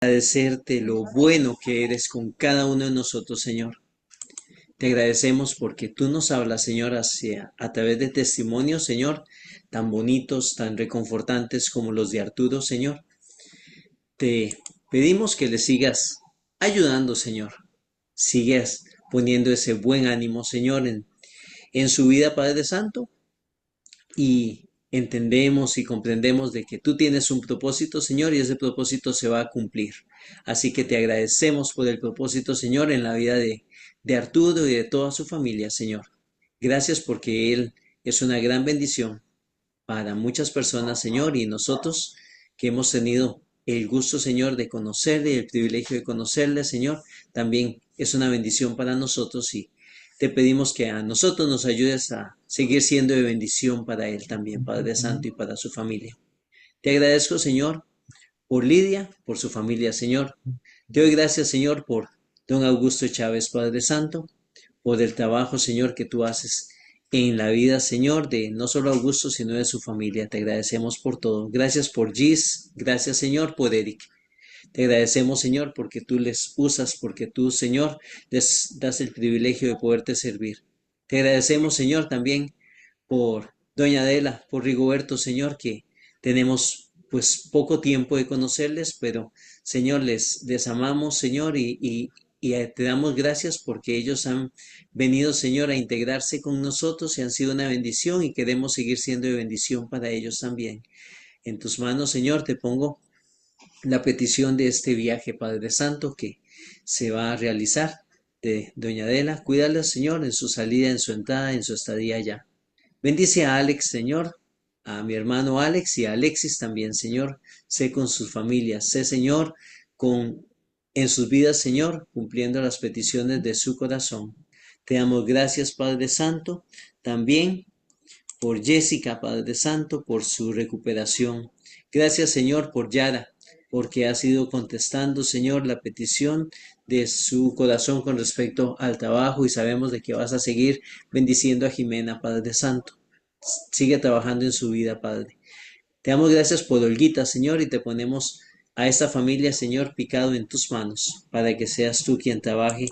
Agradecerte lo bueno que eres con cada uno de nosotros, Señor. Te agradecemos porque tú nos hablas, Señor, a través de testimonios, Señor, tan bonitos, tan reconfortantes como los de Arturo, Señor. Te pedimos que le sigas ayudando, Señor. Sigas poniendo ese buen ánimo, Señor, en su vida, Padre Santo, y entendemos y comprendemos de que tú tienes un propósito, Señor, y ese propósito se va a cumplir. Así que te agradecemos por el propósito, Señor, en la vida de Arturo y de toda su familia, Señor. Gracias porque Él es una gran bendición para muchas personas, Señor, y nosotros que hemos tenido el gusto, Señor, de conocerle y el privilegio de conocerle, Señor, también es una bendición para nosotros y te pedimos que a nosotros nos ayudes a seguir siendo de bendición para Él también, Padre Santo, y para su familia. Te agradezco, Señor, por Lidia, por su familia, Señor. Te doy gracias, Señor, por don Augusto Chávez, Padre Santo, por el trabajo, Señor, que tú haces en la vida, Señor, de no solo Augusto, sino de su familia. Te agradecemos por todo. Gracias por Gis, gracias, Señor, por Eric. Te agradecemos, Señor, porque tú les usas, porque tú, Señor, les das el privilegio de poderte servir. Te agradecemos, Señor, también por Doña Adela, por Rigoberto, Señor, que tenemos pues poco tiempo de conocerles, pero Señor, les amamos, Señor, y te damos gracias porque ellos han venido, Señor, a integrarse con nosotros y han sido una bendición y queremos seguir siendo de bendición para ellos también. En tus manos, Señor, te pongo la petición de este viaje, Padre Santo, que se va a realizar de Doña Adela. Cuídala, Señor, en su salida, en su entrada, en su estadía allá. Bendice a Alex, Señor, a mi hermano Alex y a Alexis también, Señor. Sé con sus familias, sé, Señor, con en sus vidas, Señor, cumpliendo las peticiones de su corazón. Te damos gracias, Padre Santo, también por Jessica, Padre Santo, por su recuperación. Gracias, Señor, por Yara, porque ha sido contestando, Señor, la petición de su corazón con respecto al trabajo y sabemos de que vas a seguir bendiciendo a Jimena, Padre Santo. Sigue trabajando en su vida, Padre. Te damos gracias por Olguita, Señor, y te ponemos a esta familia, Señor, picado en tus manos, para que seas tú quien trabaje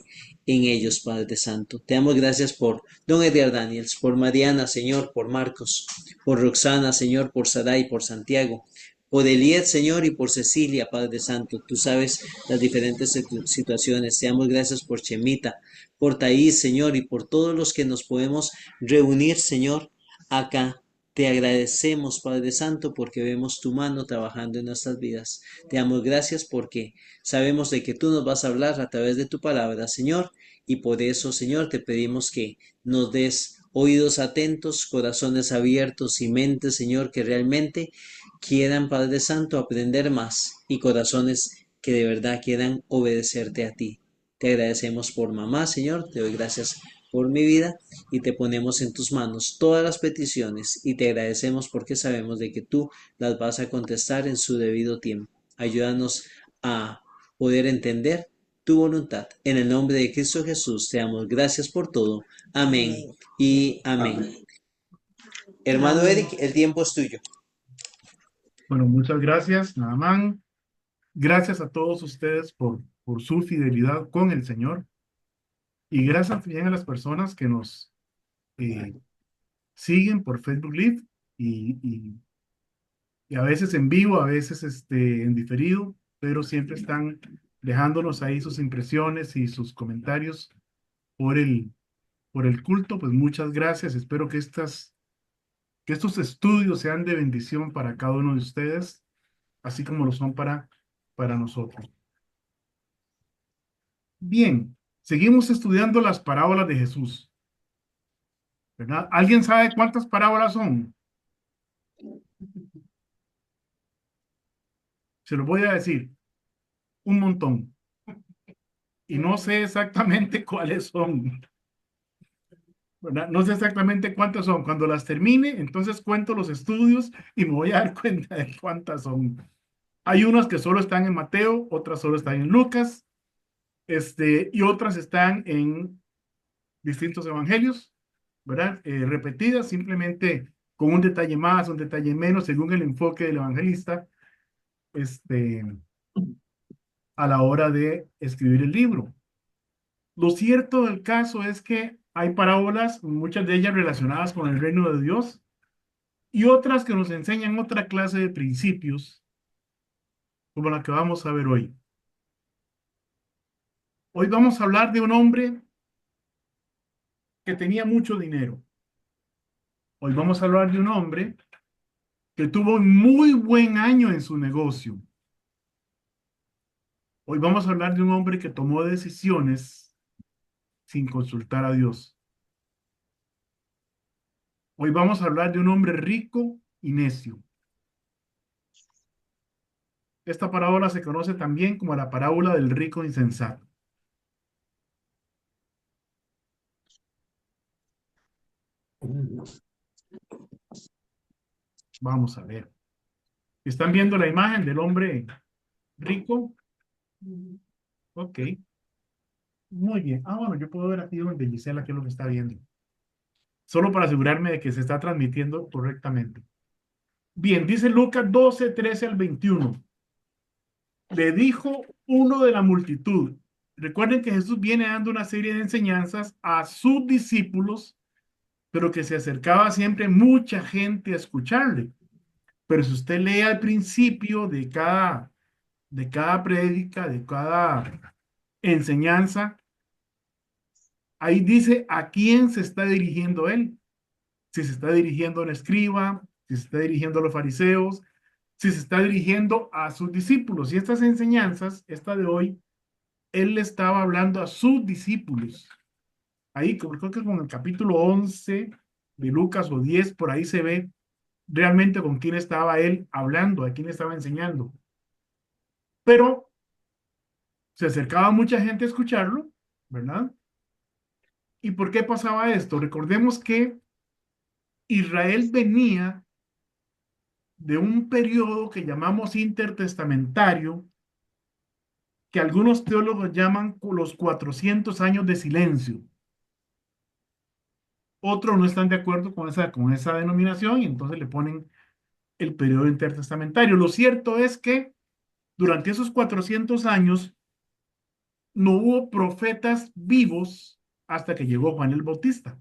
en ellos, Padre Santo. Te damos gracias por Don Edgar Daniels, por Mariana, Señor, por Marcos, por Roxana, Señor, por Saray, por Santiago, por Eliet, Señor, y por Cecilia, Padre Santo. Tú sabes las diferentes situaciones. Te damos gracias por Chemita, por Taís, Señor, y por todos los que nos podemos reunir, Señor, acá. Te agradecemos, Padre Santo, porque vemos tu mano trabajando en nuestras vidas. Te damos gracias porque sabemos de que tú nos vas a hablar a través de tu palabra, Señor, y por eso, Señor, te pedimos que nos des oídos atentos, corazones abiertos y mentes, Señor, que realmente quieran, Padre Santo, aprender más y corazones que de verdad quieran obedecerte a ti. Te agradecemos por mamá, Señor, te doy gracias por mi vida y te ponemos en tus manos todas las peticiones y te agradecemos porque sabemos de que tú las vas a contestar en su debido tiempo. Ayúdanos a poder entender tu voluntad. En el nombre de Cristo Jesús te damos gracias por todo. Amén y amén. Hermano Eric, el tiempo es tuyo. Bueno, muchas gracias, Naamán. Gracias a todos ustedes por su fidelidad con el Señor. Y gracias también a las personas que nos eh, siguen por Facebook Live y, y- y a veces en vivo, a veces en diferido, pero siempre están dejándonos ahí sus impresiones y sus comentarios por el culto. Pues muchas gracias. Espero que estos estudios sean de bendición para cada uno de ustedes, así como lo son para nosotros. Bien, seguimos estudiando las parábolas de Jesús, ¿verdad? ¿Alguien sabe cuántas parábolas son? Se los voy a decir, un montón. Y no sé exactamente cuáles son, ¿verdad? No sé exactamente cuántas son. Cuando las termine, entonces cuento los estudios y me voy a dar cuenta de cuántas son. Hay unas que solo están en Mateo, otras solo están en Lucas, y otras están en distintos evangelios, ¿verdad? Repetidas simplemente con un detalle más, un detalle menos, según el enfoque del evangelista. Este, a la hora de escribir el libro. Lo cierto del caso es que hay parábolas, muchas de ellas relacionadas con el reino de Dios, y otras que nos enseñan otra clase de principios, como la que vamos a ver hoy. Hoy vamos a hablar de un hombre que tenía mucho dinero. Hoy vamos a hablar de un hombre que tuvo un muy buen año en su negocio. Hoy vamos a hablar de un hombre que tomó decisiones sin consultar a Dios. Hoy vamos a hablar de un hombre rico y necio. Esta parábola se conoce también como la parábola del rico insensato. Vamos a ver. ¿Están viendo la imagen del hombre rico? Ok, muy bien. Ah, bueno, yo puedo ver aquí donde Gisela qué es lo que está viendo. Solo para asegurarme de que se está transmitiendo correctamente. Bien, dice Lucas 12, 13 al 21. Le dijo uno de la multitud. Recuerden que Jesús viene dando una serie de enseñanzas a sus discípulos, pero que se acercaba siempre mucha gente a escucharle. Pero si usted lee al principio de cada prédica, de cada enseñanza, ahí dice a quién se está dirigiendo él. Si se está dirigiendo al escriba, si se está dirigiendo a los fariseos, si se está dirigiendo a sus discípulos. Y estas enseñanzas, esta de hoy, él le estaba hablando a sus discípulos. Ahí, creo que con el capítulo 11 de Lucas o 10 por ahí se ve realmente con quién estaba él hablando, a quién estaba enseñando. Pero se acercaba mucha gente a escucharlo, ¿verdad? ¿Y por qué pasaba esto? Recordemos que Israel venía de un periodo que llamamos intertestamentario, que algunos teólogos llaman los 400 años de silencio. Otros no están de acuerdo con esa denominación y entonces le ponen el periodo intertestamentario. Lo cierto es que durante esos 400 años no hubo profetas vivos hasta que llegó Juan el Bautista.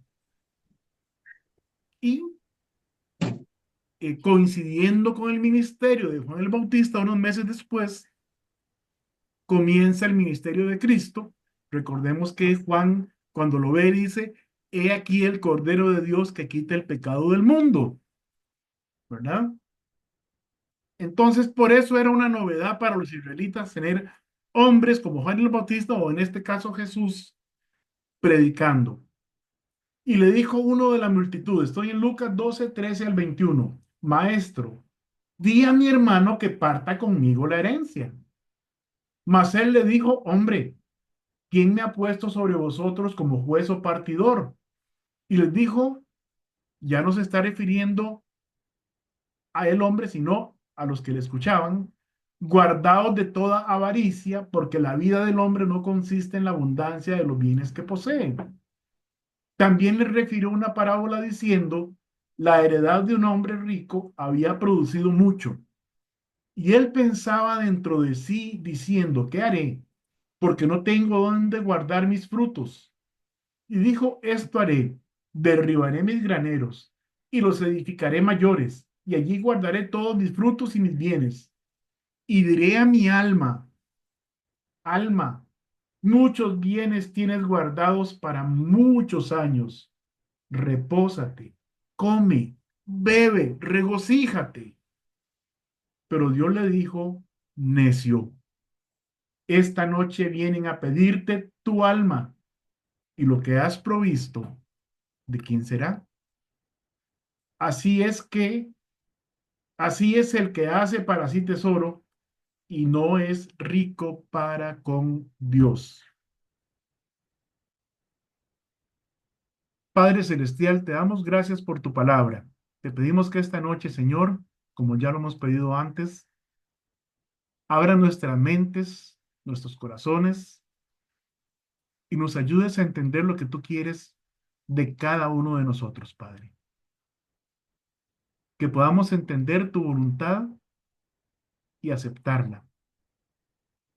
Y coincidiendo con el ministerio de Juan el Bautista, unos meses después, comienza el ministerio de Cristo. Recordemos que Juan, cuando lo ve, dice, he aquí el Cordero de Dios que quita el pecado del mundo, ¿verdad? Entonces, por eso era una novedad para los israelitas tener hombres como Juan el Bautista o en este caso Jesús predicando. Y le dijo uno de la multitud, estoy en Lucas 12, 13 al 21, maestro, di a mi hermano que parta conmigo la herencia. Mas él le dijo, hombre, ¿quién me ha puesto sobre vosotros como juez o partidor? Y les dijo, ya no se está refiriendo a el hombre, sino a los que le escuchaban, guardaos de toda avaricia, porque la vida del hombre no consiste en la abundancia de los bienes que posee. También le refirió una parábola diciendo, la heredad de un hombre rico había producido mucho. Y él pensaba dentro de sí, diciendo, ¿qué haré? Porque no tengo dónde guardar mis frutos. Y dijo, esto haré, derribaré mis graneros y los edificaré mayores, y allí guardaré todos mis frutos y mis bienes. Y diré a mi alma, alma, muchos bienes tienes guardados para muchos años. Repósate, come, bebe, regocíjate. Pero Dios le dijo, necio, esta noche vienen a pedirte tu alma y lo que has provisto, ¿de quién será? Así es que, así es el que hace para sí tesoro y no es rico para con Dios. Padre Celestial, te damos gracias por tu palabra. Te pedimos que esta noche, Señor, como ya lo hemos pedido antes, abra nuestras mentes, nuestros corazones y nos ayudes a entender lo que tú quieres de cada uno de nosotros, Padre. Que podamos entender tu voluntad y aceptarla.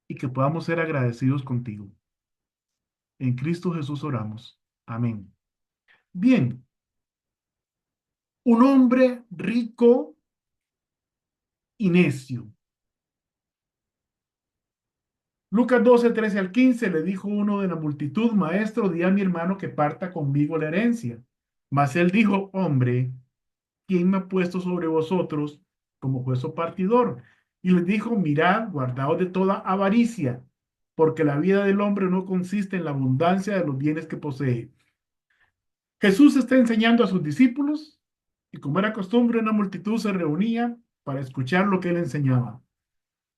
y que podamos ser agradecidos contigo. En Cristo Jesús oramos. Amén. Bien, un hombre rico y necio. Lucas 12, 13 al 15 le dijo uno de la multitud: Maestro, di a mi hermano que parta conmigo la herencia. Mas él dijo: Hombre, ¿quién me ha puesto sobre vosotros como juez o partidor? Y les dijo: Mirad, guardaos de toda avaricia, porque la vida del hombre no consiste en la abundancia de los bienes que posee. Jesús está enseñando a sus discípulos y, como era costumbre, una multitud se reunía para escuchar lo que él enseñaba.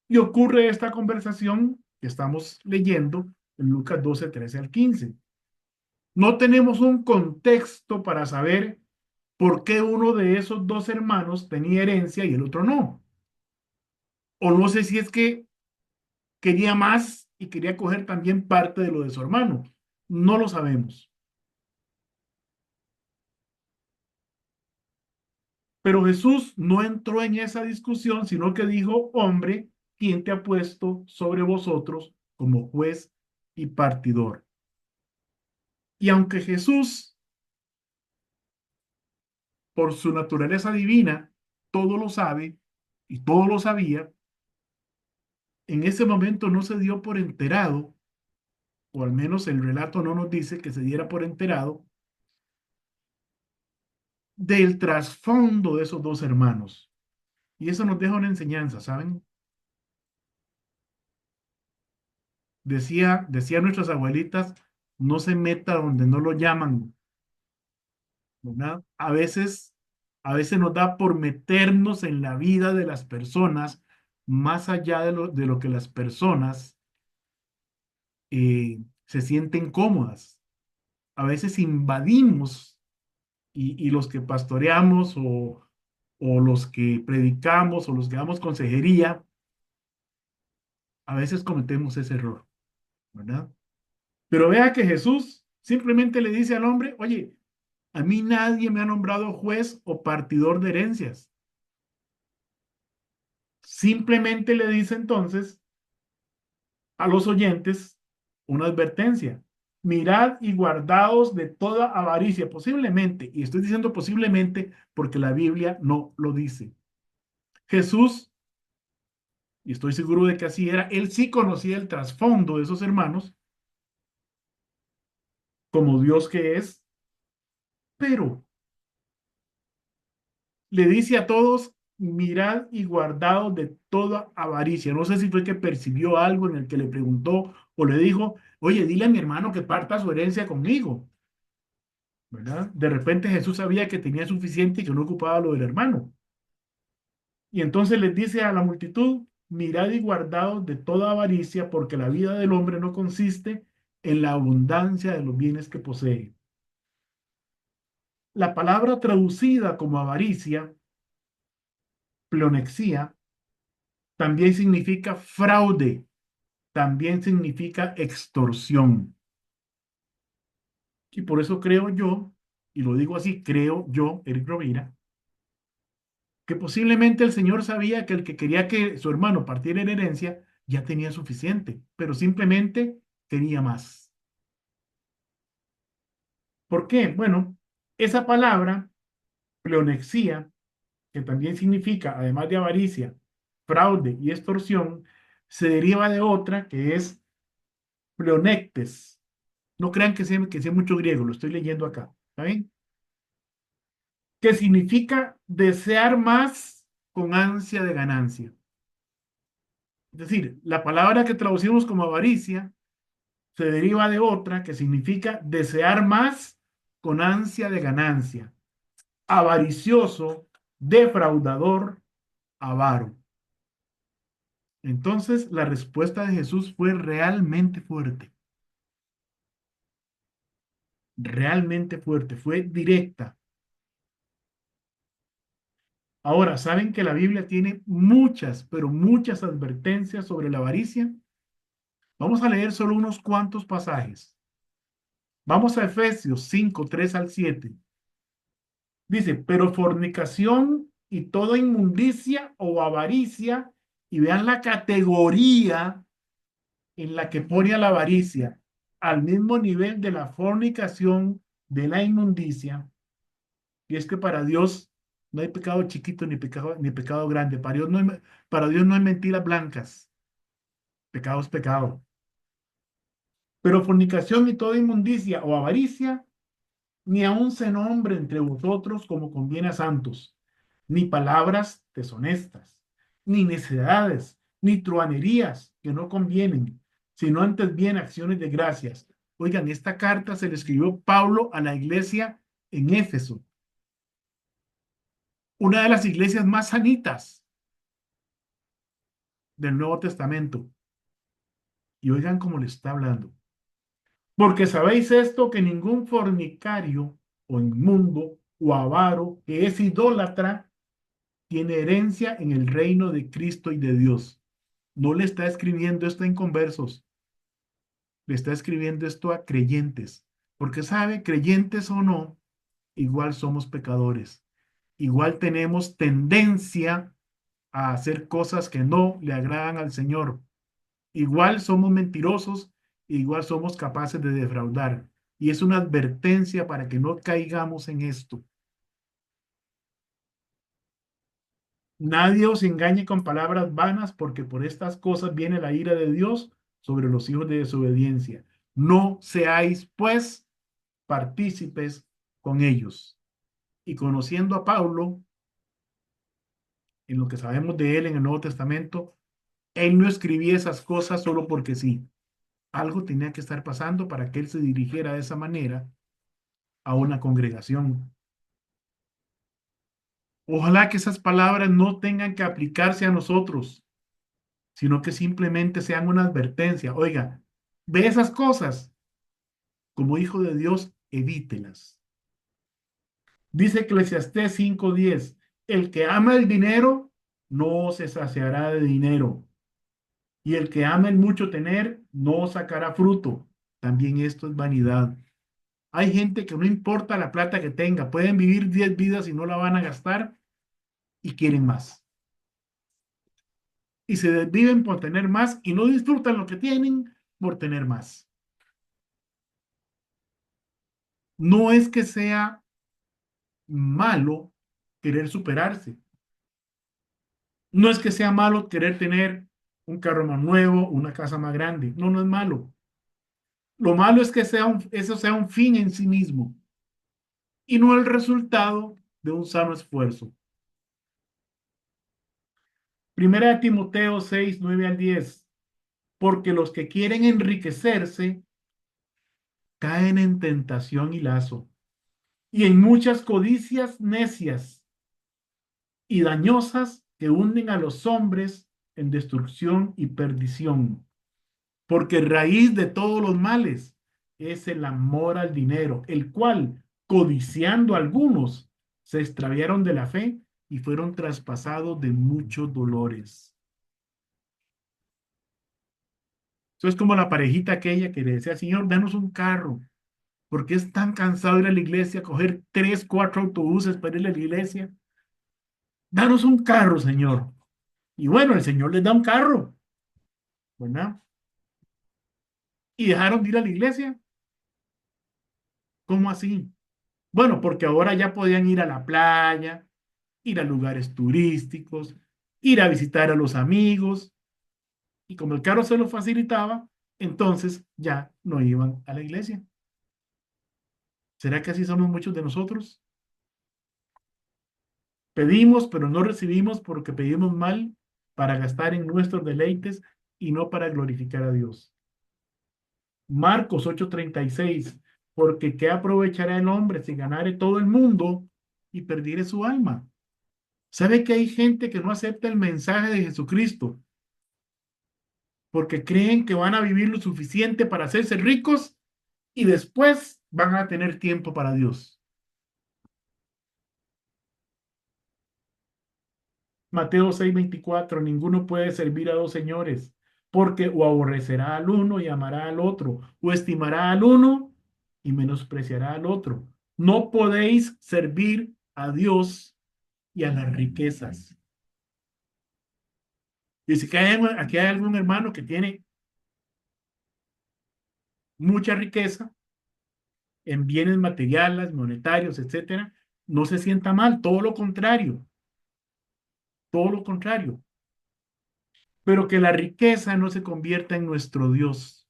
Y ocurre esta conversación que estamos leyendo en Lucas 12, 13 al 15. No tenemos un contexto para saber por qué uno de esos dos hermanos tenía herencia y el otro no. O no sé si es que quería más y quería coger también parte de lo de su hermano. No lo sabemos. Pero Jesús no entró en esa discusión, sino que dijo: Hombre, ¿quién te ha puesto sobre vosotros como juez y partidor? Y aunque Jesús, por su naturaleza divina, todo lo sabe y todo lo sabía, en ese momento no se dio por enterado, o al menos el relato no nos dice que se diera por enterado, del trasfondo de esos dos hermanos. Y eso nos deja una enseñanza, ¿saben? Decía nuestras abuelitas: no se meta donde no lo llaman, ¿verdad? A veces nos da por meternos en la vida de las personas más allá de lo que las personas se sienten cómodas. A veces invadimos y los que pastoreamos o los que predicamos o los que damos consejería, a veces cometemos ese error, ¿verdad? Pero vea que Jesús simplemente le dice al hombre: Oye, a mí nadie me ha nombrado juez o partidor de herencias. Simplemente le dice entonces a los oyentes una advertencia: mirad y guardaos de toda avaricia, posiblemente, y estoy diciendo posiblemente porque la Biblia no lo dice. Jesús, y estoy seguro de que así era, él sí conocía el trasfondo de esos hermanos, como Dios que es, pero le dice a todos: mirad y guardaos de toda avaricia. No sé si fue que percibió algo en el que le preguntó o le dijo: Oye, dile a mi hermano que parta su herencia conmigo, ¿verdad? De repente Jesús sabía que tenía suficiente y que no ocupaba lo del hermano. Y entonces les dice a la multitud: mirad y guardaos de toda avaricia, porque la vida del hombre no consiste en la abundancia de los bienes que posee. La palabra traducida como avaricia, pleonexía, también significa fraude, también significa extorsión. Y por eso creo yo, y lo digo así, creo yo, Eric Rovira, que posiblemente el Señor sabía que el que quería que su hermano partiera en herencia ya tenía suficiente, pero simplemente quería más. ¿Por qué? Bueno, esa palabra, pleonexía, que también significa, además de avaricia, fraude y extorsión, se deriva de otra que es pleonectes. No crean que sea mucho griego, lo estoy leyendo acá. ¿Está bien? Que significa desear más con ansia de ganancia. Es decir, la palabra que traducimos como avaricia se deriva de otra que significa desear más con ansia de ganancia. Avaricioso, defraudador, avaro. Entonces, la respuesta de Jesús fue realmente fuerte, fue directa. Ahora, ¿saben que la Biblia tiene muchas, pero muchas advertencias sobre la avaricia? Vamos a leer solo unos cuantos pasajes. Vamos a Efesios 5, 3 al 7. Dice: pero fornicación y toda inmundicia o avaricia, y vean la categoría en la que pone a la avaricia al mismo nivel de la fornicación, de la inmundicia, y es que para Dios no hay pecado chiquito ni pecado grande. Para Dios no hay mentiras blancas. Pecado es pecado. Pero fornicación y toda inmundicia o avaricia, ni aun se nombre entre vosotros como conviene a santos, ni palabras deshonestas, ni necedades, ni truanerías que no convienen, sino antes bien acciones de gracias. Oigan, esta carta se le escribió Pablo a la iglesia en Éfeso, una de las iglesias más sanitas del Nuevo Testamento. Y oigan cómo le está hablando. Porque sabéis esto, que ningún fornicario o inmundo o avaro que es idólatra tiene herencia en el reino de Cristo y de Dios. No le está escribiendo esto a inconversos, le está escribiendo esto a creyentes. Porque sabe, creyentes o no, igual somos pecadores. Igual tenemos tendencia a hacer cosas que no le agradan al Señor. Igual somos mentirosos, igual somos capaces de defraudar. Y es una advertencia para que no caigamos en esto. Nadie os engañe con palabras vanas, porque por estas cosas viene la ira de Dios sobre los hijos de desobediencia. No seáis, pues, partícipes con ellos. Y conociendo a Pablo, en lo que sabemos de él en el Nuevo Testamento, él no escribía esas cosas solo porque sí. Algo tenía que estar pasando para que él se dirigiera de esa manera a una congregación. Ojalá que esas palabras no tengan que aplicarse a nosotros, sino que simplemente sean una advertencia. Oiga, ve esas cosas, como hijo de Dios, evítelas. Dice Eclesiastés 5:10, el que ama el dinero no se saciará de dinero, y el que ama el mucho tener no sacará fruto. También esto es vanidad. Hay gente que no importa la plata que tenga, pueden vivir 10 vidas y no la van a gastar y quieren más. Y se desviven por tener más y no disfrutan lo que tienen por tener más. No es que sea malo querer superarse. No es que sea malo querer tener un carro más nuevo, una casa más grande. No, no es malo. Lo malo es que eso sea un fin en sí mismo y no el resultado de un sano esfuerzo. Primera de Timoteo 6:9 al 10. Porque los que quieren enriquecerse caen en tentación y lazo, y en muchas codicias necias y dañosas que hunden a los hombres en destrucción y perdición. Porque raíz de todos los males es el amor al dinero, el cual, codiciando algunos, se extraviaron de la fe y fueron traspasados de muchos dolores. Eso es como la parejita aquella que le decía, Señor, danos un carro. ¿Por qué es tan cansado ir a la iglesia, coger 3, 4 autobuses para ir a la iglesia? Danos un carro, Señor. Y bueno, el Señor les da un carro, ¿verdad? Y dejaron de ir a la iglesia. ¿Cómo así? Bueno, porque ahora ya podían ir a la playa, ir a lugares turísticos, ir a visitar a los amigos. Y como el carro se lo facilitaba, entonces ya no iban a la iglesia. ¿Será que así somos muchos de nosotros? Pedimos, pero no recibimos porque pedimos mal para gastar en nuestros deleites y no para glorificar a Dios. Marcos 8:36, porque ¿qué aprovechará el hombre si ganare todo el mundo y perdiere su alma? ¿Sabe que hay gente que no acepta el mensaje de Jesucristo porque creen que van a vivir lo suficiente para hacerse ricos y después van a tener tiempo para Dios? Mateo 6:24, ninguno puede servir a dos señores, porque o aborrecerá al uno y amará al otro, o estimará al uno y menospreciará al otro. No podéis servir a Dios y a las riquezas. Y si aquí hay algún hermano que tiene mucha riqueza en bienes materiales, monetarios, etcétera, no se sienta mal, todo lo contrario, pero que la riqueza no se convierta en nuestro Dios,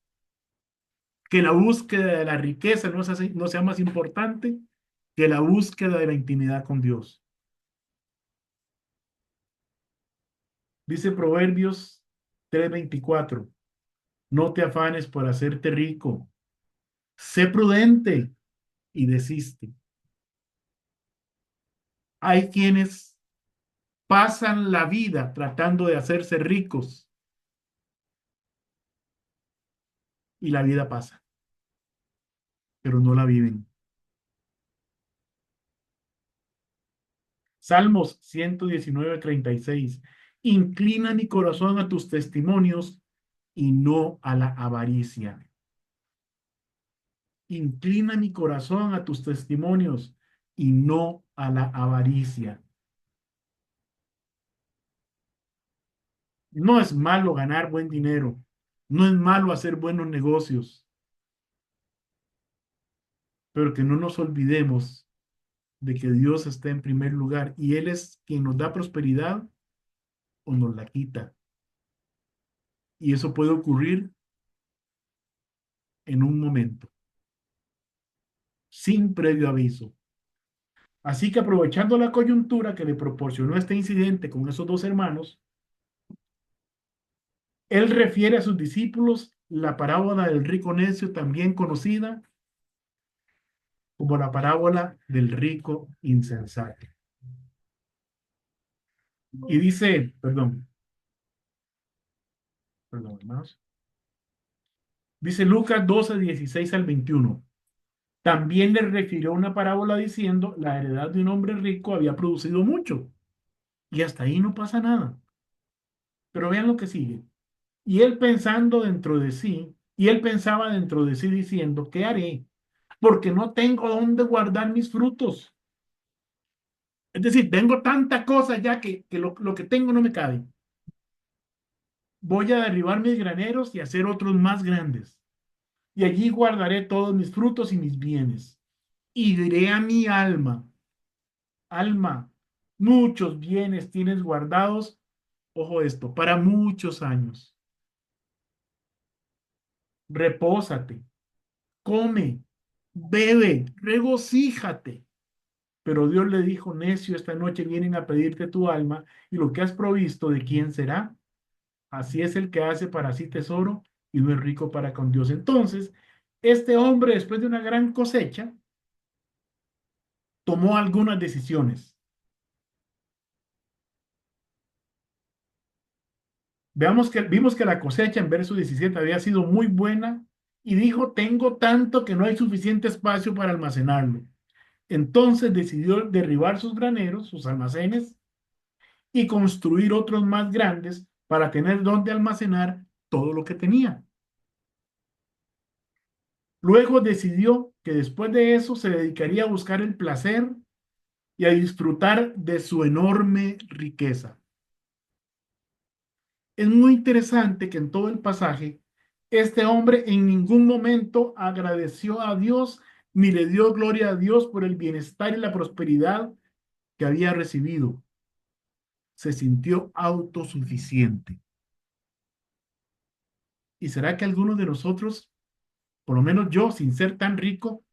que la búsqueda de la riqueza no sea más importante que la búsqueda de la intimidad con Dios. Dice Proverbios 3:24, no te afanes por hacerte rico, sé prudente y desiste. Hay quienes pasan la vida tratando de hacerse ricos y la vida pasa, pero no la viven. Salmos 119:36. Inclina mi corazón a tus testimonios y no a la avaricia. Inclina mi corazón a tus testimonios y no a la avaricia. No es malo ganar buen dinero. No es malo hacer buenos negocios. Pero que no nos olvidemos de que Dios está en primer lugar y Él es quien nos da prosperidad o nos la quita. Y eso puede ocurrir en un momento, sin previo aviso. Así que aprovechando la coyuntura que le proporcionó este incidente con esos dos hermanos, Él refiere a sus discípulos la parábola del rico necio, también conocida como la parábola del rico insensato. Y dice, perdón, hermanos. Dice Lucas 12:16 al 21. También le refirió una parábola diciendo, la heredad de un hombre rico había producido mucho. Y hasta ahí no pasa nada. Pero vean lo que sigue. Y él pensaba dentro de sí diciendo, ¿qué haré? Porque no tengo dónde guardar mis frutos. Es decir, tengo tanta cosa ya que lo que tengo no me cabe. Voy a derribar mis graneros y hacer otros más grandes. Y allí guardaré todos mis frutos y mis bienes. Y diré a mi alma, alma, muchos bienes tienes guardados, ojo esto, para muchos años. Repósate, come, bebe, regocíjate. Pero Dios le dijo, necio, esta noche vienen a pedirte tu alma y lo que has provisto, ¿de quién será? Así es el que hace para sí tesoro y no es rico para con Dios. Entonces, este hombre, después de una gran cosecha, tomó algunas decisiones. Vimos que la cosecha en verso 17 había sido muy buena y dijo, tengo tanto que no hay suficiente espacio para almacenarlo. Entonces decidió derribar sus graneros, sus almacenes, y construir otros más grandes para tener donde almacenar todo lo que tenía. Luego decidió que después de eso se dedicaría a buscar el placer y a disfrutar de su enorme riqueza. Es muy interesante que en todo el pasaje, este hombre en ningún momento agradeció a Dios ni le dio gloria a Dios por el bienestar y la prosperidad que había recibido. Se sintió autosuficiente. ¿Y será que algunos de nosotros, por lo menos yo, sin ser tan rico,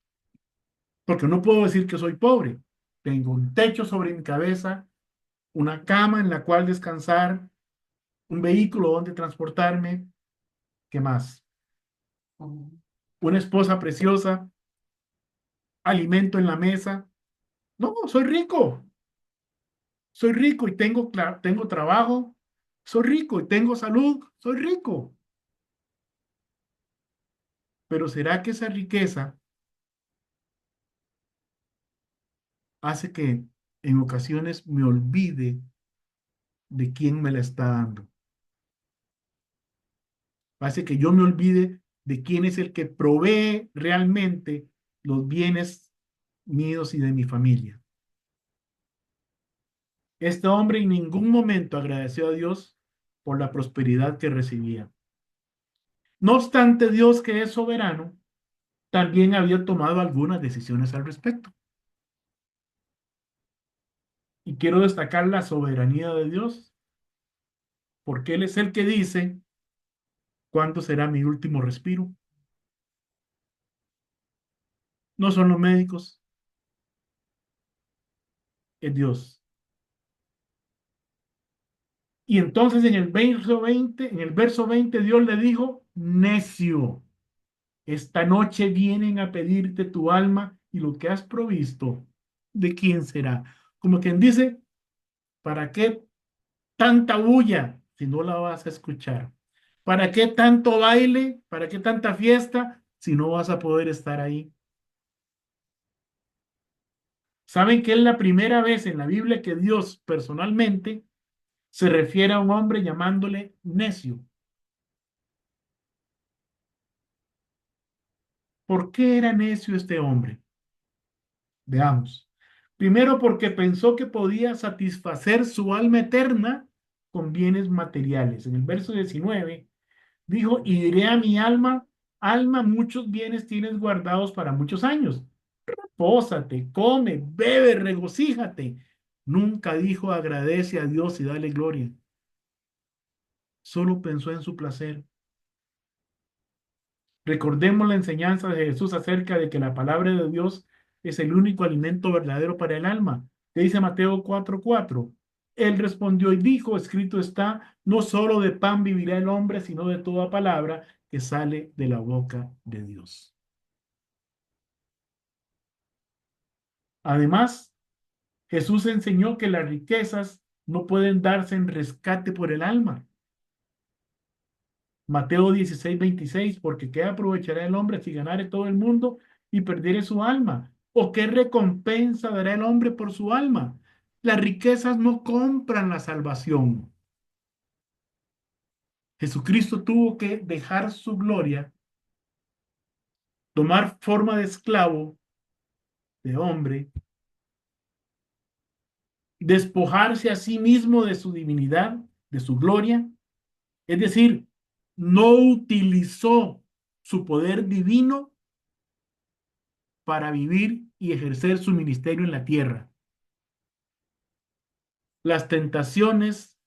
porque no puedo decir que soy pobre, tengo un techo sobre mi cabeza, una cama en la cual descansar, un vehículo donde transportarme, ¿qué más? Una esposa preciosa, alimento en la mesa? No, soy rico y tengo trabajo, soy rico y tengo salud, soy rico. Pero ¿será que esa riqueza hace que en ocasiones me olvide de quién me la está dando? Hace que yo me olvide de quién es el que provee realmente los bienes míos y de mi familia. Este hombre en ningún momento agradeció a Dios por la prosperidad que recibía. No obstante, Dios, que es soberano, también había tomado algunas decisiones al respecto. Y quiero destacar la soberanía de Dios, porque Él es el que dice cuándo será mi último respiro. No son los médicos, es Dios. Y entonces en el verso 20 Dios le dijo, necio, esta noche vienen a pedirte tu alma y lo que has provisto, ¿de quién será? Como quien dice, ¿para qué tanta bulla si no la vas a escuchar? ¿Para qué tanto baile? ¿Para qué tanta fiesta si no vas a poder estar ahí? ¿Saben que es la primera vez en la Biblia que Dios personalmente se refiere a un hombre llamándole necio? ¿Por qué era necio este hombre? Veamos. Primero, porque pensó que podía satisfacer su alma eterna con bienes materiales. En el verso 19 dijo, y diré a mi alma, alma, muchos bienes tienes guardados para muchos años. Pósate, come, bebe, regocíjate. Nunca dijo agradece a Dios y dale gloria. Solo pensó en su placer. Recordemos la enseñanza de Jesús acerca de que la palabra de Dios es el único alimento verdadero para el alma. ¿Qué dice Mateo 4:4? Él respondió y dijo, escrito está, no solo de pan vivirá el hombre, sino de toda palabra que sale de la boca de Dios. Además, Jesús enseñó que las riquezas no pueden darse en rescate por el alma. Mateo 16:26, porque ¿qué aprovechará el hombre si ganare todo el mundo y perdiere su alma? ¿O qué recompensa dará el hombre por su alma? Las riquezas no compran la salvación. Jesucristo tuvo que dejar su gloria, tomar forma de esclavo, de hombre, despojarse a sí mismo de su divinidad, de su gloria. Es decir, no utilizó su poder divino para vivir y ejercer su ministerio en la tierra. Las tentaciones,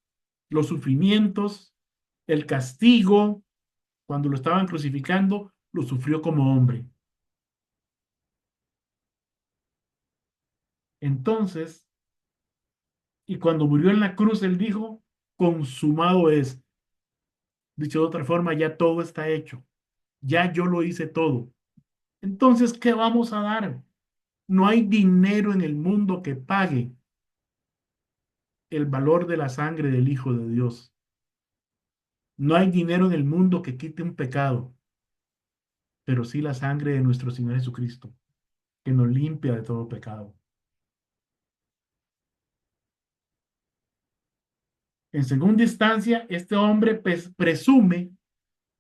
los sufrimientos, el castigo, cuando lo estaban crucificando, lo sufrió como hombre. Entonces, y cuando murió en la cruz, él dijo, consumado es. Dicho de otra forma, ya todo está hecho. Ya yo lo hice todo. Entonces, ¿qué vamos a dar? No hay dinero en el mundo que pague el valor de la sangre del Hijo de Dios. No hay dinero en el mundo que quite un pecado, pero sí la sangre de nuestro Señor Jesucristo, que nos limpia de todo pecado. En segunda instancia, este hombre presume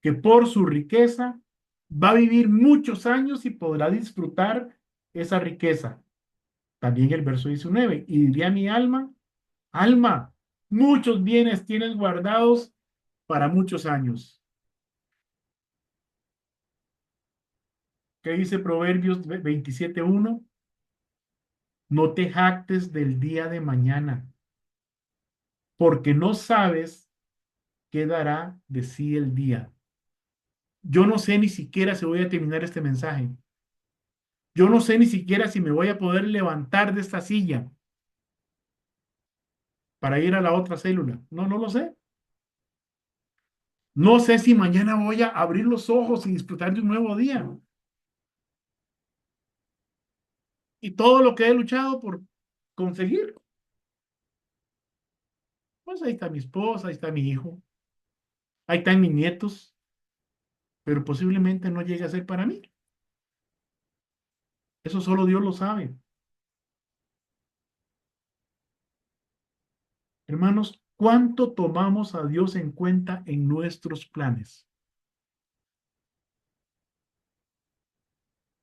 que por su riqueza va a vivir muchos años y podrá disfrutar esa riqueza. También el verso 19, y diría mi alma, alma, muchos bienes tienes guardados para muchos años. ¿Qué dice Proverbios 27:1? No te jactes del día de mañana, porque no sabes qué dará de sí el día. Yo no sé ni siquiera si voy a terminar este mensaje. Yo no sé ni siquiera si me voy a poder levantar de esta silla para ir a la otra célula. No, no lo sé. No sé si mañana voy a abrir los ojos y disfrutar de un nuevo día. Y todo lo que he luchado por conseguir, pues ahí está mi esposa, ahí está mi hijo, ahí están mis nietos, pero posiblemente no llegue a ser para mí. Eso solo Dios lo sabe. Hermanos, ¿cuánto tomamos a Dios en cuenta en nuestros planes?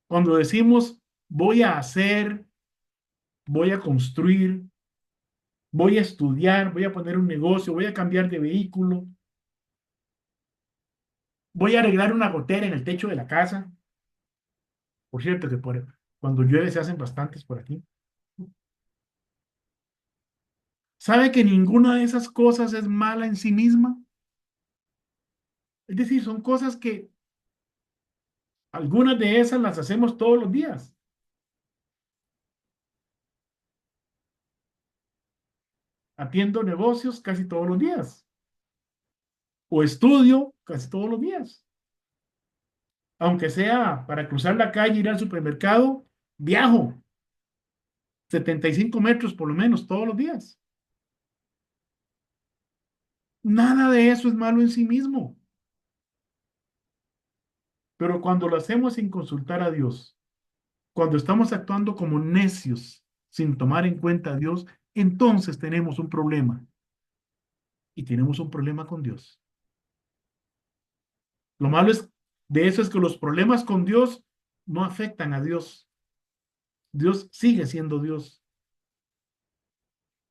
Cuando decimos voy a hacer, voy a construir, voy a estudiar, voy a poner un negocio, voy a cambiar de vehículo, voy a arreglar una gotera en el techo de la casa. Por cierto, que cuando llueve se hacen bastantes por aquí. ¿Sabe que ninguna de esas cosas es mala en sí misma? Es decir, son cosas que algunas de esas las hacemos todos los días. Atiendo negocios casi todos los días. O estudio casi todos los días. Aunque sea para cruzar la calle, ir al supermercado, viajo 75 metros por lo menos todos los días. Nada de eso es malo en sí mismo. Pero cuando lo hacemos sin consultar a Dios, cuando estamos actuando como necios sin tomar en cuenta a Dios, entonces tenemos un problema. Y tenemos un problema con Dios. Lo malo de eso es que los problemas con Dios no afectan a Dios. Dios sigue siendo Dios.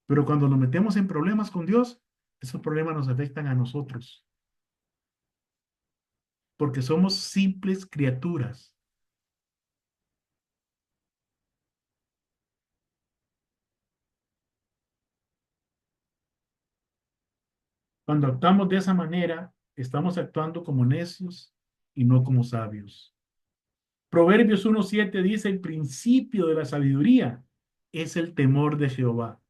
Pero cuando nos metemos en problemas con Dios, esos problemas nos afectan a nosotros. Porque somos simples criaturas. Cuando actuamos de esa manera, estamos actuando como necios y no como sabios. Proverbios 1:7 dice, el principio de la sabiduría es el temor de Jehová.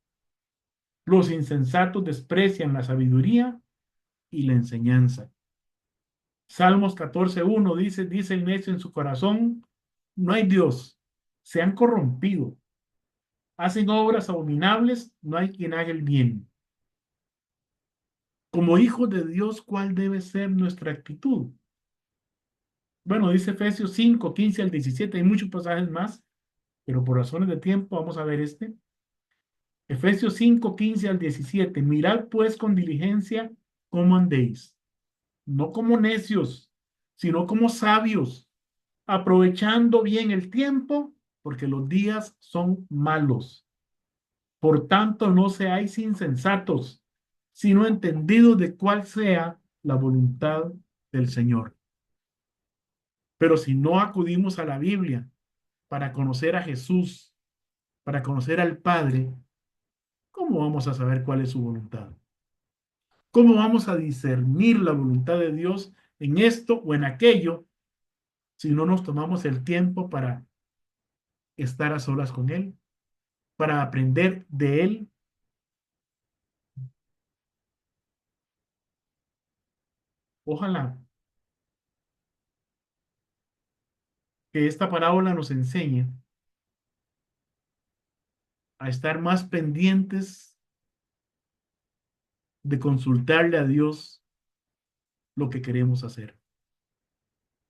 Los insensatos desprecian la sabiduría y la enseñanza. Salmos 14:1 dice el necio en su corazón, no hay Dios, se han corrompido, hacen obras abominables, no hay quien haga el bien. Como hijos de Dios, ¿cuál debe ser nuestra actitud? Bueno, dice Efesios 5:15 al 17, hay muchos pasajes más, pero por razones de tiempo vamos a ver este. Efesios 5:15 al 17, mirad pues con diligencia cómo andéis, no como necios, sino como sabios, aprovechando bien el tiempo, porque los días son malos. Por tanto, no seáis insensatos, sino entendidos de cuál sea la voluntad del Señor. Pero si no acudimos a la Biblia para conocer a Jesús, para conocer al Padre, ¿cómo vamos a saber cuál es su voluntad? ¿Cómo vamos a discernir la voluntad de Dios en esto o en aquello si no nos tomamos el tiempo para estar a solas con Él, para aprender de Él? Ojalá que esta parábola nos enseñe a estar más pendientes de consultarle a Dios lo que queremos hacer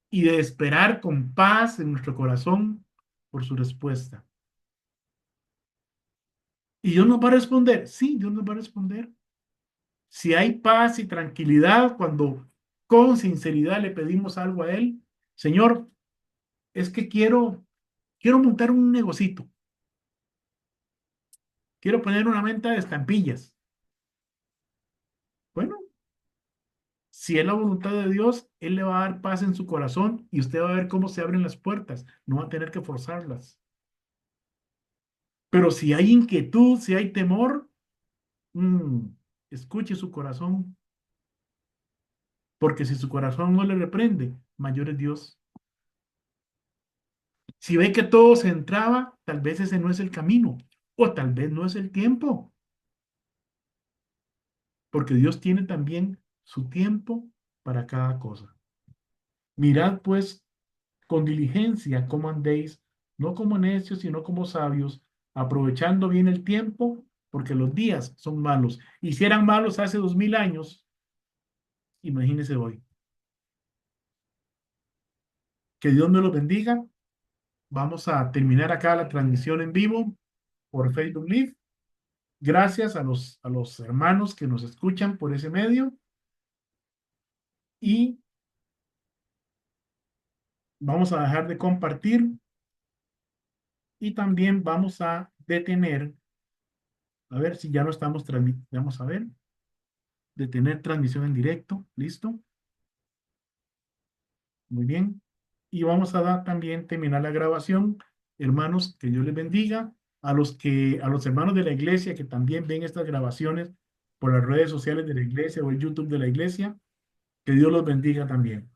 y de esperar con paz en nuestro corazón por su respuesta. ¿Y Dios nos va a responder? Sí, Dios nos va a responder. Si hay paz y tranquilidad cuando con sinceridad le pedimos algo a Él, Señor, es que quiero montar un negocito, quiero poner una venta de estampillas. Bueno, si es la voluntad de Dios, Él le va a dar paz en su corazón y usted va a ver cómo se abren las puertas, no va a tener que forzarlas. Pero si hay inquietud, si hay temor, mmm, escuche su corazón, porque si su corazón no le reprende, mayor es Dios. Si ve que todo se entraba, tal vez ese no es el camino, o tal vez no es el tiempo, porque Dios tiene también su tiempo para cada cosa. Mirad pues con diligencia cómo andéis, no como necios, sino como sabios, aprovechando bien el tiempo, porque los días son malos. Y si eran malos hace 2000 años, imagínese hoy. Que Dios me los bendiga. Vamos a terminar acá la transmisión en vivo por Facebook Live. Gracias a los hermanos que nos escuchan por ese medio. Y vamos a dejar de compartir y también vamos a detener, a ver si ya no estamos transmitiendo, vamos a ver, detener transmisión en directo, listo, muy bien. y vamos a también terminar la grabación. Hermanos, que Dios les bendiga. A los hermanos de la iglesia que también ven estas grabaciones por las redes sociales de la iglesia o el YouTube de la iglesia, que Dios los bendiga también.